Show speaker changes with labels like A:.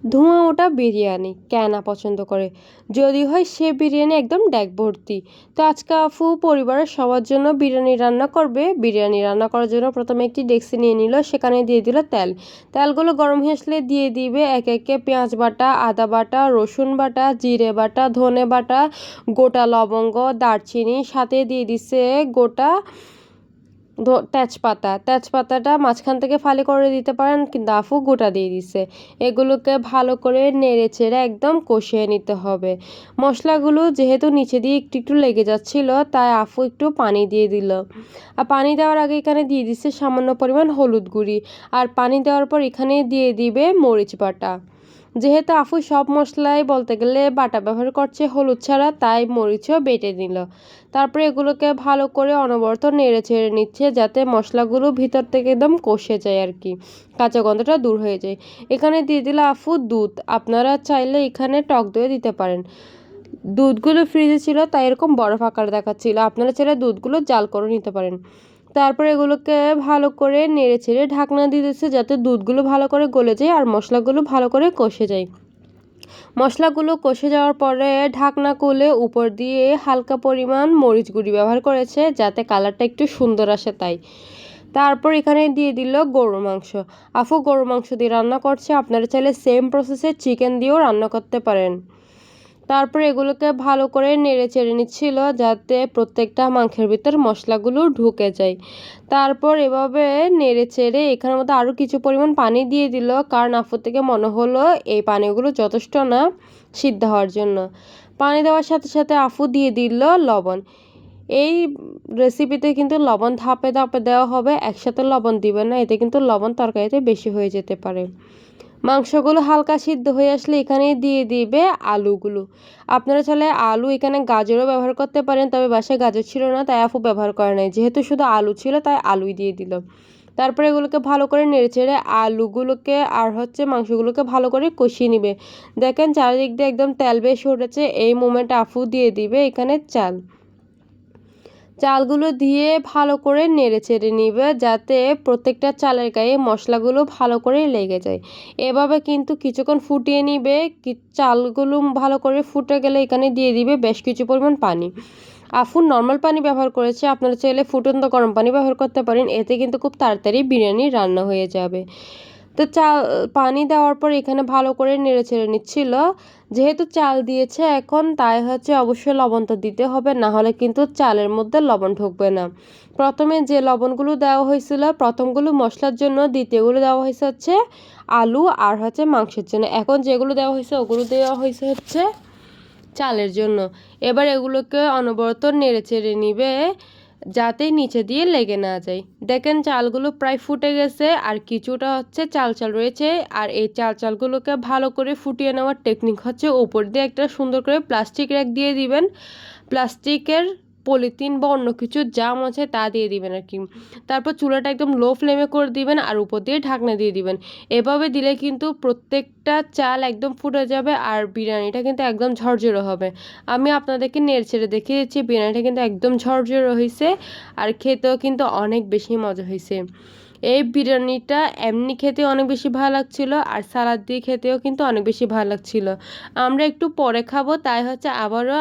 A: ধোঁয়া ওটা বিরিয়ানি কেন পছন্দ করে, যদি হয় সে বিরিয়ানি একদম ড্যাক ভর্তি। তো আজকে আফু পরিবারের সবার জন্য বিরিয়ানি রান্না করবে। বিরিয়ানি রান্না করার জন্য প্রথমে একটি ডেকচি নিয়ে নিল, সেখানে দিয়ে দিল তেল। তেলগুলো গরম হয়ে আসলে দিয়ে দিবে একে একে পেঁয়াজ বাটা, আদা বাটা, রসুন বাটা, জিরে বাটা, ধনে বাটা, গোটা লবঙ্গ, দারচিনি, সাথে দিয়ে দিছে গোটা তেজপাতাটা মাঝখান থেকে ফালি করে দিতে পারেন, কিন্তু আফু গোটা দিয়ে দিছে। এগুলোকে ভালো করে নেড়ে চেড়ে একদম কষিয়ে নিতে হবে। মশলাগুলো যেহেতু নিচে দিয়ে একটু একটু লেগে যাচ্ছিল, তাই আফু একটু পানি দিয়ে দিল। আর পানি দেওয়ার আগে এখানে দিয়ে দিচ্ছে সামান্য পরিমাণ হলুদ গুঁড়ি। আর পানি দেওয়ার পর এখানে দিয়ে দিবে মরিচ বাটা। যেহেতু আফু সব মশলাই বলতে গেলে বাটা ব্যবহার করছে হলুদ ছাড়া, তাই মরিচও বেটে নিল। তারপরে এগুলোকে ভালো করে অনবরত নেড়ে ছেড়ে নিচ্ছে, যাতে মশলাগুলো ভিতর থেকে একদম কষে যায় আর কি, কাঁচা গন্ধটা দূর হয়ে যায়। এখানে দিয়ে দিল আফু দুধ। আপনারা চাইলে এখানে টক দই দিতে পারেন। দুধগুলো ফ্রিজে ছিল তাই এরকম বরফ আকারে দেখাচ্ছিল, আপনারা চাইলে দুধগুলো জাল করে নিতে পারেন। তারপর এগুলোকে ভালো করে নেড়ে ছেড়ে ঢাকনা দিয়ে দিচ্ছে, যাতে দুধগুলো ভালো করে গলে যায় আর মশলাগুলো ভালো করে কষে যায়। মশলাগুলো কষে যাওয়ার পরে ঢাকনা খুলে উপর দিয়ে হালকা পরিমাণ মরিচ গুঁড়ি ব্যবহার করেছে, যাতে কালারটা একটু সুন্দর আসে তাই। তারপর এখানে দিয়ে দিল গরুর মাংস। আফু গরুর মাংস দিয়ে রান্না করছে, আপনারা চাইলে সেম প্রসেসে চিকেন দিয়েও রান্না করতে পারেন। তারপর এগুলোকে ভালো করে নেড়ে চেড়ে নিচ্ছিল, যাতে প্রত্যেকটা মাংসের ভিতর মশলাগুলো ঢুকে যায়। তারপর এভাবে নেড়ে চেড়ে এখানের মধ্যে আরও কিছু পরিমাণ পানি দিয়ে দিল, কারণ আফু থেকে মনে হলো এই পানিগুলো যথেষ্ট না সিদ্ধ হওয়ার জন্য। পানি দেওয়ার সাথে সাথে আফু দিয়ে দিল লবণ। এই রেসিপিতে কিন্তু লবণ ধাপে ধাপে দেওয়া হবে, একসাথে লবণ দিবেন না, এতে কিন্তু লবণ তরকারিতে বেশি হয়ে যেতে পারে। মাংসগুলো হালকা সিদ্ধ হয়ে আসলে এখানে দিয়ে দিবে আলুগুলো। আপনারা চাইলে আলু এখানে গাজরও ব্যবহার করতে পারেন, তবে বাসায় গাজর ছিল না তাই আফু ব্যবহার করে নাই, যেহেতু শুধু আলু ছিল তাই আলুই দিয়ে দিল। তারপরে এগুলোকে ভালো করে নেড়েচেড়ে আলুগুলোকে আর মাংসগুলোকে ভালো করে কষিয়ে নিবে। দেখেন চারিদিক দিয়ে একদম তেল বেশ উঠেছে, এই মোমেন্টে আফু দিয়ে দিবে এখানে চালগুলো দিয়ে ভালো করে নেড়ে চেড়ে নিবে, যাতে প্রত্যেকটা চালের গায়ে মশলাগুলো ভালো করে লেগে যায়। এভাবে কিন্তু কিছুক্ষণ ফুটিয়ে নিবে। চালগুলো ভালো করে ফুটে গেলে এখানে দিয়ে দিবে বেশ কিছু পরিমাণ পানি। আফু নর্মাল পানি ব্যবহার করেছে, আপনারা চাইলে ফুটন্ত গরম পানি ব্যবহার করতে পারেন, এতে কিন্তু খুব তাড়াতাড়ি বিরিয়ানি রান্না হয়ে যাবে। তো পানি দেওয়ার পর এখানে ভালো করে নেড়ে ছেড়ে নিচ্ছিল। যেহেতু চাল দিয়েছে এখন, তাই অবশ্যই লবণটা দিতে হবে, না হলে কিন্তু চালের মধ্যে লবণ ঢুকবে না। প্রথমে যে লবণগুলো দেওয়া হয়েছিল প্রথমগুলো মশলার জন্য, দ্বিতীয়গুলো দেওয়া হয়েছে আলু আর মাংসের জন্য। এখন যেগুলো দেওয়া হয়েছে ওগুলো দেওয়া হয়েছে চালের জন্য। এবার এগুলোকে অনবরত নেড়ে চেড়ে নিবে, যাতে নিচে দিয়ে লেগে না যায়। দেখেন চালগুলো প্রায় ফুটে গেছে, আর কিছুটা চাল চাল রয়েছে। আর এই চালগুলোকে ভালো করে ফুটিয়ে নেওয়ার টেকনিক উপর দিয়ে একটা সুন্দর করে প্লাস্টিক র্যাক দিয়ে দিবেন। প্লাস্টিকের পলিথিন বা অন্য কিছু জাম আছে তা দিয়ে দিবেন আর কি। তারপর চুলাটা একদম লো ফ্লেমে করে দিবেন আর উপর দিয়ে ঢাকনা দিয়ে দিবেন। এভাবে দিলে কিন্তু প্রত্যেকটা চাল একদম ফুটে যাবে আর বিরিয়ানিটা কিন্তু একদম ঝরঝরে হবে। আমি আপনাদেরকে নেড়ে ছেড়ে দেখিয়ে দিচ্ছি, বিরিয়ানিটা কিন্তু একদম ঝরঝরে হয়েছে আর খেতেও কিন্তু অনেক বেশি মজা হয়েছে। এই বিরিয়ানিটা এমনি খেতে অনেক বেশি ভালো লাগছিল, আর সালাদ দিয়ে খেতেও কিন্তু অনেক বেশি ভালো লাগছিল। আমরা একটু পরে খাবো, তাই আবারও